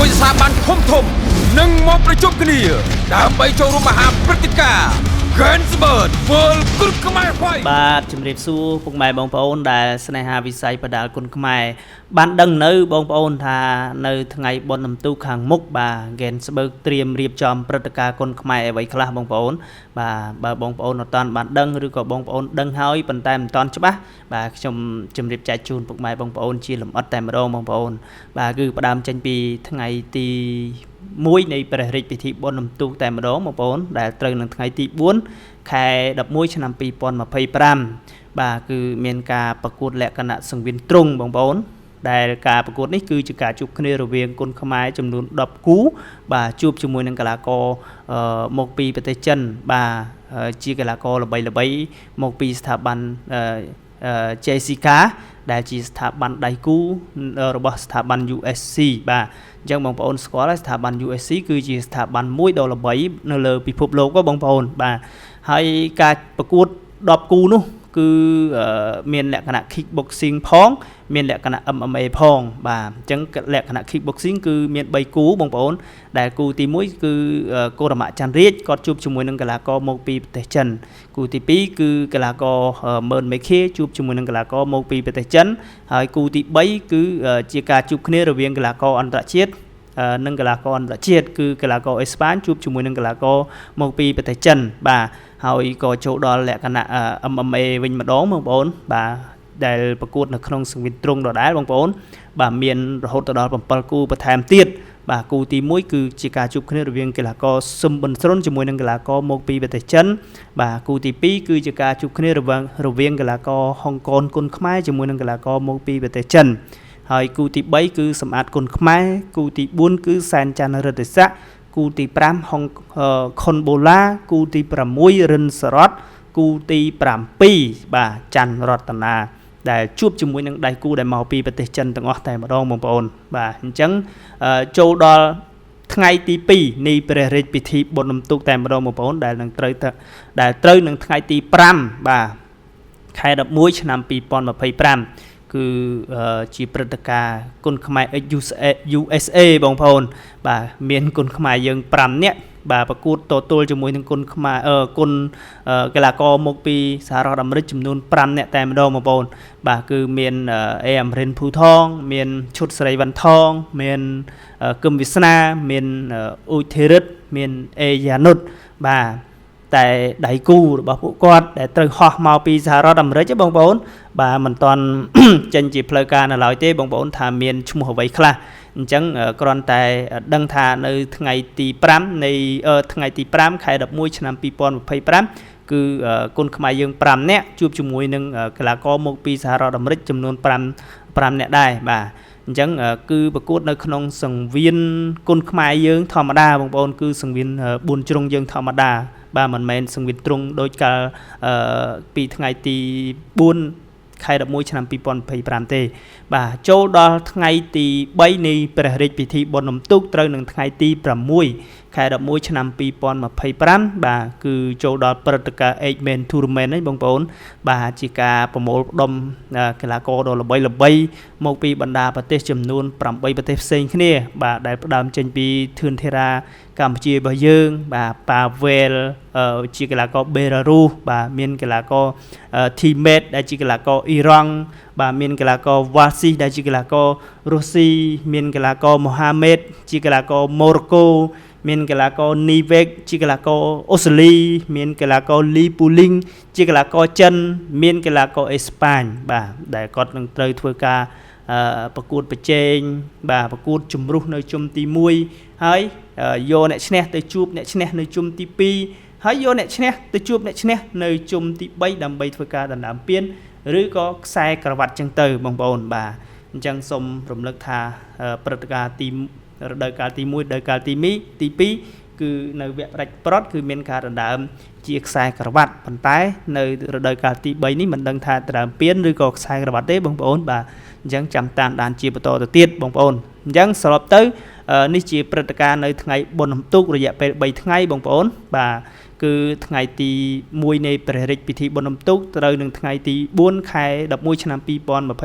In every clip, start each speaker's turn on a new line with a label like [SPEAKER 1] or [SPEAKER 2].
[SPEAKER 1] ជាមួយស្ថាប័នធំនឹងមកប្រជុំគ្នាដើម្បីចូលរួមមហាព្រឹត្តិការណ៍ Gensburg World គុណខ្មែរ Fight
[SPEAKER 2] បាទជំរាបសួរពុកម៉ែបងប្អូនដែលស្នេហាវិស័យបដាល់គុណខ្មែរបានដឹងនៅបងប្អូនថានៅថ្ងៃបុណ្យរំទូខាងមុខបាទ Gensburg ត្រៀមរៀបចំព្រឹត្តិការណ៍គុណខ្មែរអ្វីខ្លះបងប្អូនបាទបើបងប្អូនអត់ទាន់បានដឹងឬក៏បងប្អូនដឹងហើយប៉ុន្តែមិនទាន់ច្បាស់បាទខ្ញុំជម្រាបចែកជូនពុកម៉ែបងប្អូនជាលម្អិតតែម្ដងបងប្អូនបាទគឺផ្ដើមចេញពីថ្ងៃទី1នៃព្រះរាជពិធីបុណ្យរំទូកតែម្ដងបងប្អូនដែលត្រូវនឹងថ្ងៃទី4ខែ11ឆ្នាំ2025បាទគឺមានការប្រកួតលក្ខណៈសង្វៀនទ្រង់បងប្អូនដែលការប្រកួតនេះគឺជាការជួបគ្នារវាងគុនខ្មែរចំនួន10គូបាទជួបជាមួយនឹងកីឡាករមកពីប្រទេសចិនបាទជាកីឡាករល្បីៗមកពីស្ថាប័នJessica ដែលជាស្ថាប័នដៃគូរបស់ស្ថាប័ន USC បាទអញ្ចឹងបងប្អូនស្គាល់ហើយស្ថាប័ន USC គឺជាស្ថាប័នមួយដ៏ល្បីនៅលើពិភពលោកបងប្អូនបាទហើយការប្រកួត10គូនោះគឺមានលក្ខណៈ kickboxing ផងមានលក្ខណៈ MMA ផងបាទអញ្ចឹងលក្ខណៈ kickboxing គឺមាន3គូបងប្អូនដែលគូទី1គឺកូរ៉ាម៉ាក់ច័ន្ទរាជគាត់ជួបជាមួយនឹងកីឡាករមកពីប្រទេសចិនគូទី2គឺកីឡាករមើនមេខេជួបជាមួយនឹងកីឡាករមកពីប្រទេសចិនហើយគូទី3គឺជាការជួបគ្នារវាងកីឡាករអន្តរជាតិនិងកីឡាករអន្តរជាតិគឺកីឡាករអេស្ប៉ាញជួបជាមួយនឹងកីឡាករមកពីប្រទេសចិនបាទហើយក៏ចូលដល់លក្ខណៈ MMA វិញម្ដងបងប្អូនបាទដែលប្រកួតនៅក្នុងសង្វៀនទ្រង់ដដែលបងប្អូនបាទមានរហូតដល់7គូបន្ថែមទៀតបាទគូទី1គឺជាការជួបគ្នារវាងកីឡាករស៊ឹមប៊ុនស្រុនជាមួយនឹងកីឡាករមកពីប្រទេសចិនបាទគូទី2គឺជាការជួបគ្នារវាងកីឡាករហុងកុនគុនខ្មែរជាមួយនឹងកីឡាករមកពីប្រទេសចិនហើយគូទី3គឺសម្អាតគុនខ្មែរគូទី4គឺសែនច័ន្ទរិទ្ធិស័ក្តិគូទី5ហុងខុនបូឡាគូទី6រិនសរតគូទី7បាទច័ន្ទរតនាដែលជួបជាមួយនឹងដៃគូដែលមកពីប្រទេសចិនទាំងអស់តែម្ដងបងប្អូនបាទអញ្ចឹងចូលដល់ថ្ងៃទី2នៃព្រះរាជពិធីបុណ្យរំទូកតែម្ដងបងប្អូនដែលនឹងត្រូវនឹងថ្ងៃទី5បាទខែ11ឆ្នាំ2025គឺជាព្រឹត្តិការណ៍គុនខ្មែរ USA បងប្អូនបាទមានគុនខ្មែរយើង5នាក់បាទប្រកួតតទល់ជាមួយនឹងគុនខ្មែរគុនកីឡាករមកពីសហរដ្ឋអាមេរិកចំនួន5នាក់តែម្ដងបងប្អូនបាទគឺមានអេអមរិនភូថងមានឈុតសេរីវ៉ាន់ថងមានគឹមវាសនាមានអ៊ូចធីរិតមានអេយ៉ានុតបាទតែដៃគូរបស់ពួកគាត់ដែលត្រូវហោះមកពីសហរដ្ឋអាមេរិកទេបងប្អូនបាទមិនទាន់ចេញជាផ្លូវការនៅឡើយទេបងប្អូនថាមានឈ្មោះអ្វីខ្លះអញ្ចឹងគ្រាន់តែដឹងថានៅថ្ងៃទី5នៃថ្ងៃទី5ខែ11ឆ្នាំ2025គឺគុនខ្មែរយើង5នាក់ជួបជាមួយនឹងកីឡាករមកពីសហរដ្ឋអាមេរិកចំនួន5នាក់ដែរបាទអញ្ចឹងគឺប្រកួតនៅក្នុងសង្វៀនគុនខ្មែរយើងធម្មតាបងប្អូនគឺសង្វៀន4ជ្រុងយើងធម្មតាបាទមិនមែនសង្វៀនទ្រង់ដូចកាលពីថ្ងៃទី4ខែ11ឆ្នាំ2025ទេបាទចូលដល់ថ្ងៃទី3នៃព្រះរាជពិធីបុណ្យរំទូកត្រូវនឹងថ្ងៃទី6ខែ11ឆ្នាំ2025បាទគឺចូលដល់ព្រឹត្តិការណ៍ 8Man Tournament ហ្នឹងបងប្អូនបាទជាការប្រមូលផ្ដុំកីឡាករដ៏ល្បីមកពីបណ្ដាប្រទេសចំនួន8ប្រទេសផ្សេងគ្នាបាទដែលផ្ដើមចេញពីធឿនធេរាកម្ពុជារបស់យើងបាទប៉ាវែលជាកីឡាករបេឡារុសបាទមានកីឡាករធីមេតដែលជាកីឡាករអ៊ីរ៉ង់បាទមានកីឡាករវ៉ាស៊ីដែលជាកីឡាកររុស្ស៊ីមានកីឡាករមូហាមេតជាកីឡាករម៉ូរ៉ូកូមានកីឡាករនីវេកជាកីឡាករអូស្ត្រាលីមានកីឡាករលីពូលីងជាកីឡាករចិនមានកីឡាករអេស្ប៉ាញបាទដែលគាត់នឹងត្រូវធ្វើការប្រកួតប្រជែងបាទប្រកួតជំរុះនៅជុំទី1ហើយយកអ្នកឈ្នះទៅជួបអ្នកឈ្នះនៅជុំទី2ហើយយកអ្នកឈ្នះទៅជួបអ្នកឈ្នះនៅជុំទី3ដើម្បីធ្វើការដណ្ដើមពានឬក៏ខ្សែក្រវ៉ាត់ចឹងទៅបងប្អូនបាទអញ្ចឹងសូមរំលឹកថាព្រឹត្តិការណ៍រដូវកាលទី1រដូវកាលទី2គឺនៅវគ្គផ្ដាច់ប្រត់គឺមានការដណ្ដើមជាខ្សែក្រវ៉ាត់ប៉ុន្តែនៅរដូវកាលទី3នេះមិនដឹងថាដណ្ដើមពានឬក៏ខ្សែក្រវ៉ាត់ទេបងប្អូនបាទអញ្ចឹងចាំតាមដានជាបន្តទៅទៀតបងប្អូនអញ្ចឹងសរុបទៅនេះជាព្រឹត្តិការណ៍នៅថ្ងៃបុណ្យរំទូករយៈពេល3ថ្ងៃបងប្អូនបាទ គឺថ្ងៃទី1នៃព្រះរាជពិធីបុណ្យរំទូកត្រូវនឹងថ្ងៃទី4ខែ11ឆ្នាំ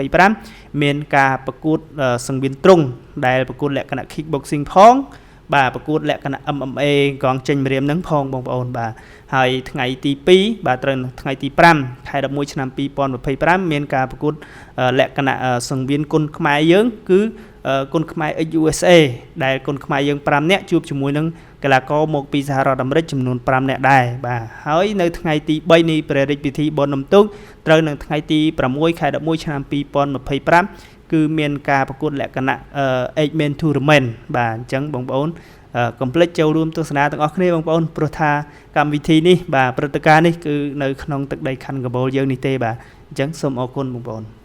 [SPEAKER 2] 2025មានការប្រកួតសង្វៀនទ្រង់ដែលប្រកួតលក្ខណៈ kickboxing ផងបាទប្រកួតលក្ខណៈ MMA កងចេញម្រាមនឹងផងបងប្អូនបាទហើយថ្ងៃទី2បាទត្រូវថ្ងៃទី5ខែ11ឆ្នាំ2025មានការប្រកួតលក្ខណៈសង្វៀនគុនខ្មែរយើងគឺគុនខ្មែរ USA ដែលគុនខ្មែរយើង5នាក់ជួបជាមួយនឹងកីឡាករមកពីសហរដ្ឋអាមេរិកចំនួន5នាក់ដែរបាទហើយនៅថ្ងៃទី3នៃព្រះរាជពិធីបុណ្យរំទូកត្រូវនៅថ្ងៃទី6ខែ11ឆ្នាំ2025គឺមានការប្រកួតលក្ខណៈ 8man tournament បាទអញ្ចឹងបងប្អូនកុំភ្លេចចូលរួមទស្សនាទាំងអស់គ្នាបងប្អូនព្រោះថាកម្មវិធីនេះបាទព្រឹត្តិការណ៍នេះគឺនៅក្នុងទឹកដីខណ្ឌកបូលយើងនេះទេបាទអញ្ចឹងសូមអរគុណបងប្អូន